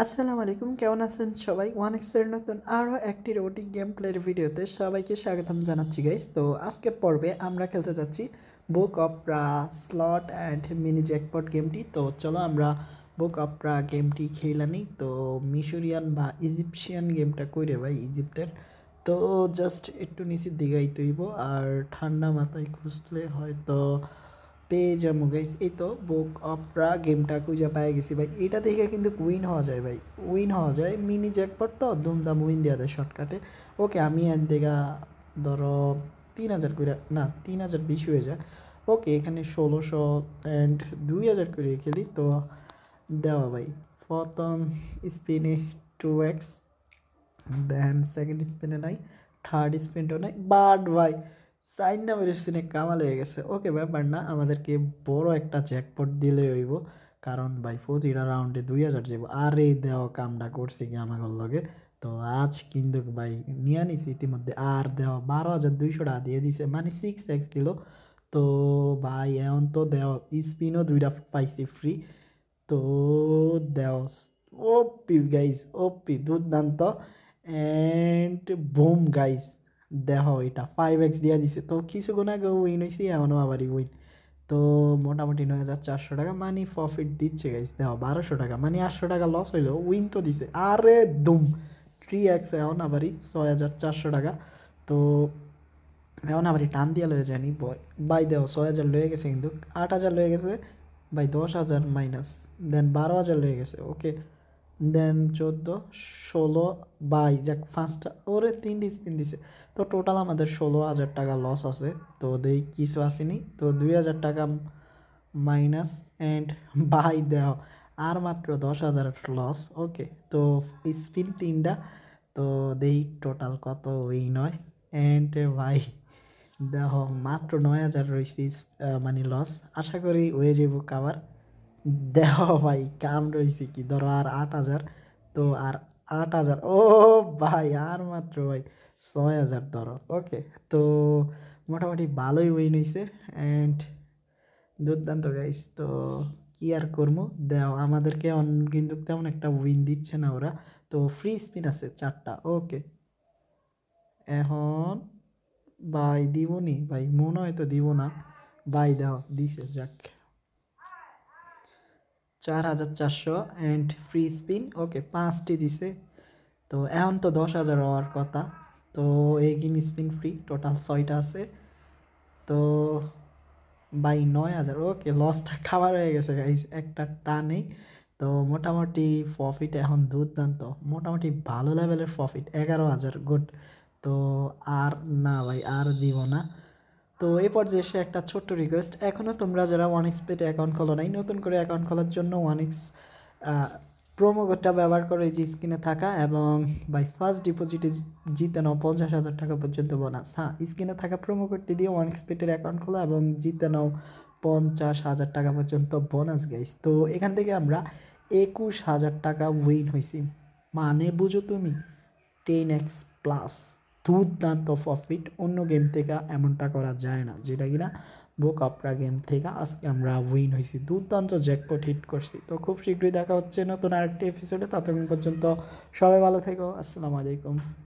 আসসালামু আলাইকুম, কেমন আছেন সবাই? ওয়ান এক্সের নতুন আরও একটি রোবোটিক গেম প্লের ভিডিওতে সবাইকে স্বাগতম জানাচ্ছি গাইস। তো আজকের পর্বে আমরা খেলতে যাচ্ছি বুক Apara slot and mini jackpot গেমটি। তো চলো আমরা বুক অপরা গেমটি খেলে নিই। তো মিশরিয়ান বা ইজিপশিয়ান গেমটা কইরে ভাই ইজিপ্টের। তো জাস্ট একটু নিচের দিকেই তৈব আর ঠান্ডা মাথায় খুঁজলে হয়তো পেয়ে যাবো গাইস। এই তো বুক অপরা গেমটা খুঁজে পেয়ে গেছি ভাই। এটা থেকে কিন্তু উইন হওয়া যায় ভাই, উইন হওয়া যায়। মিনি জ্যাকপট তো ধুমধাম উইন দেওয়া যায় শর্টকাটে। ওকে, আমি এর দিকে ধরো 3,000 করে, না 3,000 বেশি হয়ে যায়। ওকে, এখানে 1600 অ্যান্ড 2,000 করে খেলি তো দেওয়া ভাই। প্রথম স্পিনে 2x, দেন সেকেন্ড স্পিনে নাই, থার্ড স্পিনও নাই, বাট ভাই সাইন নামের স্পিনে কামাল হয়ে গেছে। ওকে, ব্যাপার না, আমাদেরকে বড় একটা জ্যাকপট দিলে হইব, কারণ ভাই প্রতিটা রাউন্ডে 2,000 যাব। আর এই দেওয়া কামটা করছে কি আমাকে লগে। তো আজ কিন্তু ভাই নিয়ে নিছি ইতিমধ্যে। আর দেওয়া 12,200 টাকা দিয়ে দিছে, মানে 6x দিল। তো ভাই এখন তো দেওয়া স্পিনও 2টা পাইছি ফ্রি। তো দেও ওপি গাইস, ওপি দুর্দান্ত। অ্যান্ড বুম গাইস, দেখো এটা 5x দিয়ে দিছে। তো কিছুক্ষণ আগে উইন হয়েছি, এখনও আবারই উইন। তো মোটামুটি 9,400 টাকা মানে প্রফিট দিচ্ছে গাইস। দেখো 1200 টাকা মানে 800 টাকা লস হইলেও উইন তো দিছে। আরে দুম 3x, এখন আবারই 6,400 টাকা। তো এখন আবারই টান দিয়ে লয়ে যায়নি বয় বাই। দেও 6,000 লয়ে গেছে, কিন্তু 8,000 লয়ে গেছে ভাই। 10,000 মাইনাস, দেন 12,000 লয়ে গেছে। ওকে, দেন 14, 16 বাই যাক 5টা, ওরে 3টি স্পিন দিছে। তো টোটাল আমাদের 16,000 টাকা লস আছে। তো দেই কিছু আসেনি, তো 2,000 টাকা মাইনাস অ্যান্ড বাই দেও আর মাত্র 10,000 লস। ওকে, তো স্পিন 3টা, তো দেই টোটাল কত ওই নয়। অ্যান্ড ভাই দেখো মাত্র 9,000 রয়েছে মানে লস। আশা করি হয়ে যাব কাবার। দেহ ভাই কাম রয়েছে কি, ধরো আর 8,000। তো আর 8,000, ও ভাই আর মাত্র ভাই 6,000 ধরো। ওকে, তো মোটামুটি ভালোই উইন হয়েছে অ্যান্ড দুর্দান্ত গাইস। তো কি আর করবো, দেও আমাদেরকে কিন্তু তেমন একটা উইন দিচ্ছে না ওরা। তো ফ্রি স্পিন আছে 4টা। ওকে, এখন ভাই দিব নি ভাই, মনে হয় তো দিব না ভাই। দাও দিছে, যাক 4,400 অ্যান্ড ফ্রি স্পিন। ওকে, 5টি দিছে। তো এখন তো 10,000 হওয়ার কথা। তো এগিন স্পিন ফ্রি টোটাল 6টা আছে। তো বাই 9,000। ওকে, লসটা খাবার হয়ে গেছে গাইস একটা টানেই। তো মোটামুটি প্রফিট এখন দুর্দান্ত, মোটামুটি ভালো লেভেলের প্রফিট 11,000 গুড। তো আর না ভাই, আর দিব না। তো এই পর্যায়ে এসে একটা ছোট্ট রিকোয়েস্ট, এখনও তোমরা যারা ওয়ান এক্স পেটে অ্যাকাউন্ট খোলো নাই, নতুন করে অ্যাকাউন্ট খোলার জন্য ওয়ান এক্স প্রোমো কোডটা ব্যবহার করে এই যে স্ক্রিনে থাকা, এবং বাই ফার্স্ট ডিপোজিটে জিতে নাও 50,000 টাকা পর্যন্ত বোনাস। হ্যাঁ, স্ক্রিনে থাকা প্রোমো কোডটি দিয়ে ওয়ান এক্স পেটের অ্যাকাউন্ট খোলা এবং জিতে নাও 50,000 টাকা পর্যন্ত বোনাস গাইস। তো এখান থেকে আমরা 21,000 টাকা উইন হয়েছি, মানে বুঝো তুমি 10x প্লাস। দুর্দান্ত প্রফিট, অন্য গেম থেকে এমনটা করা যায় না, যেটা কিনা বুক অপরা গেম থেকে আজকে আমরা উইন হয়েছি, দুর্দান্ত জ্যাকপট হিট করছি। তো খুব শীঘ্রই দেখা হচ্ছে নতুন আরেকটি এপিসোডে, ততক্ষণ পর্যন্ত সবাই ভালো থেকো। আসসালামু আলাইকুম।